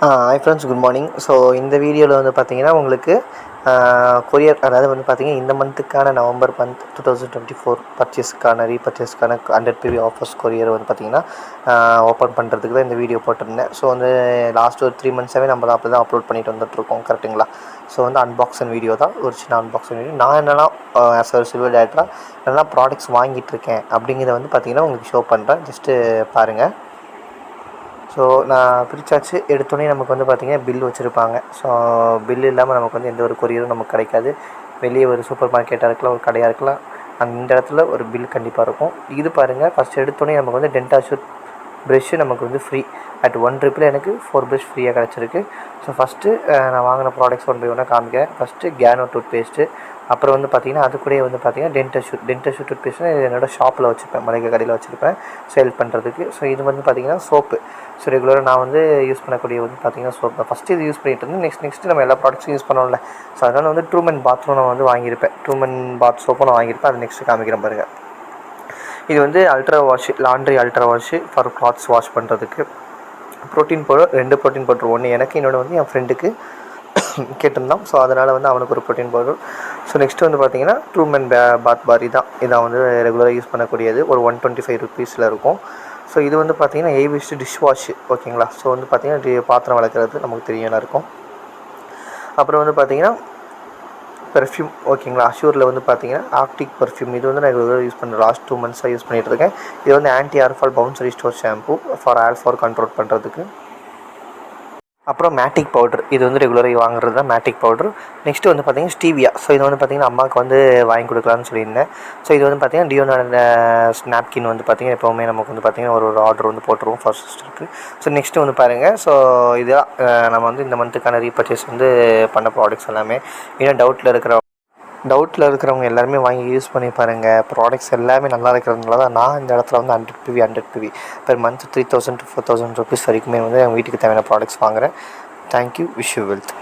Hi friends, good morning. So இந்த வீடியோவில் வந்து பார்த்தீங்கன்னா உங்களுக்கு கொரியர், அதாவது வந்து பார்த்தீங்கன்னா இந்த மந்த்துக்கான நவம்பர் மந்த் 2024 பர்ச்சேஸ்க்கான ரீபர்ச்சேஸ்க்கான 100 PV ஆஃபர்ஸ் கொரியர் வந்து பார்த்தீங்கன்னா ஓப்பன் பண்ணுறதுக்கு தான் இந்த வீடியோ போட்டிருந்தேன். ஸோ வந்து லாஸ்ட் ஒரு 3 மந்த்ஸாகவே நம்ம தான் அப்படி தான் அப்லோட் பண்ணிட்டு வந்துட்டுருக்கோம், கரெக்டுங்களா? ஸோ வந்து அன்பாக்சிங் வீடியோ தான், ஒரு சின்ன அன்பாக்சிங் வீடியோ. நான் என்னெல்லாம் ஆஸ் ஒரு சில்வர் டேரக்டராக என்னெல்லாம் ப்ராடக்ட்ஸ் வாங்கிட்டுருக்கேன் அப்படிங்கிறத வந்து பார்த்தீங்கன்னா உங்களுக்கு ஷோ பண்ணுறேன். ஜஸ்ட்டு பாருங்கள். ஸோ நான் பிரிச்சாச்சு. எடுத்தோடனே நமக்கு வந்து பார்த்திங்கன்னா பில் வச்சுருப்பாங்க. ஸோ பில் இல்லாமல் நமக்கு வந்து எந்த ஒரு கொரியரும் நமக்கு கிடைக்காது. வெளியே ஒரு சூப்பர் மார்க்கெட்டாக இருக்கலாம், ஒரு கடையாக இருக்கலாம், அந்த இடத்துல ஒரு பில் கண்டிப்பாக இருக்கும். இது பாருங்கள், ஃபஸ்ட் எடுத்தோடனே நமக்கு வந்து டென்டாஷூட் ப்ரெஷ்ஷு நமக்கு வந்து ஃப்ரீ. அட் 1 ட்ரிப்பில் எனக்கு 4 ப்ரெஷ் ஃப்ரீயாக கிடச்சிருக்கு. ஸோ ஃபஸ்ட்டு நான் வாங்கின ப்ராடக்ட்ஸ் ஒன் பை ஒன்னாக காமிக்கிறேன். ஃபஸ்ட்டு கேனோ டூத் பேஸ்ட்டு, அப்புறம் வந்து பார்த்திங்கன்னா அது கூட வந்து பார்த்திங்கன்னா டென்டாஷூட் டூத் பேஸ்ட்டு என்னோடய ஷாப்பில் வச்சுருப்பேன், மளிகை கடையில் வச்சுருப்பேன் சேல் பண்ணுறதுக்கு. ஸோ இது வந்து பார்த்திங்கன்னா சோப்பு. ஸோ ரெகுலராக நான் வந்து யூஸ் பண்ணக்கூடிய வந்து பார்த்திங்கன்னா சோப் தான். ஃபஸ்ட்டு இது யூஸ் பண்ணிகிட்டு இருந்தேன். நெக்ஸ்ட்டு நம்ம எல்லா ப்ராடக்ட்ஸும் யூஸ் பண்ணோம்ல. ஸோ அதனால் வந்து ட்ரூமென் பாத்ரூம் நான் வந்து வாங்கியிருப்பேன். ட்ரூமென் பாத் சோப்பும் நான் வாங்கியிருப்பேன். அது நெக்ஸ்ட்டு காமிக்கிறேன் பாருங்கள். இது வந்து ultra wash, laundry ultra wash for clothes wash பண்ணுறதுக்கு. ப்ரோட்டீன் பவுடர், 2 ப்ரோட்டீன் பவுடர், ஒன்று எனக்கு, இன்னொன்று வந்து என் ஃப்ரெண்டுக்கு கேட்டிருந்தான். ஸோ அதனால் வந்து அவனுக்கு ஒரு ப்ரோட்டீன் பவுடர். ஸோ நெக்ஸ்ட்டு வந்து பார்த்திங்கன்னா ட்ரூமென் பாத் பார் இதான் வந்து ரெகுலராக யூஸ் பண்ணக்கூடியது. ஒரு 125 ருபீஸில் இருக்கும். ஸோ இது வந்து பார்த்திங்கன்னா ஏவிஸ்ட் டிஷ் வாஷ், ஓகேங்களா? ஸோ வந்து பார்த்திங்கன்னா பாத்திரம் வளர்க்குறது நமக்கு தெரியும் இருக்கும். அப்புறம் வந்து பார்த்திங்கன்னா பெர்ஃப்யூம், ஓகேங்களா? அஷ்யூரில் வந்து பார்த்திங்கன்னா ஆர்க்டிக் பெர்ஃப்யூம். இது வந்து நான் ரெகுலராக யூஸ் பண்ணுறேன். லாஸ்ட் 2 மந்த்ஸாக யூஸ் பண்ணிகிட்ருக்கேன். இது வந்து anti hairfall bounce restore shampoo for hairfall control பண்ணுறதுக்கு. அப்புறம் மேட்டிக் பவுடர், இது வந்து ரெகுலராக வாங்குறது தான் மேட்டிக் பவுடர். நெக்ஸ்ட்டு வந்து பார்த்திங்கன்னா ஸ்டீவியா. ஸோ இது வந்து பார்த்திங்கன்னா அம்மாவுக்கு வந்து வாங்கி கொடுக்கலான்னு சொல்லியிருந்தேன். ஸோ இது வந்து பார்த்திங்கன்னா டியோனோட நாப்கின் வந்து பார்த்திங்கன்னா எப்போவுமே நமக்கு வந்து பார்த்திங்கன்னா ஒரு ஆர்டர் வந்து போட்டுருவோம் ஃபர்ஸ்ட் சிஸ்டருக்கு. ஸோ நெக்ஸ்ட்டு வந்து பாருங்கள். ஸோ இதுதான் நம்ம வந்து இந்த மந்த்துக்கான ரீபர்ச்சேஸ் வந்து பண்ண ப்ராடக்ட்ஸ் எல்லாமே. இன்னும் டவுட்டில் இருக்கிறவங்க எல்லாருமே வாங்கி யூஸ் பண்ணி பாருங்கள். ப்ராடக்ட்ஸ் எல்லாமே நல்லா இருக்கிறதுனால தான் நான் இந்த இடத்துல வந்து 100 PV per month 3000 to 4000 rupees வரைக்குமே வந்து எங்கள் வீட்டுக்கு தேவையான ப்ராடக்ட்ஸ் வாங்குகிறேன். தேங்க்யூ. Wish you wealth.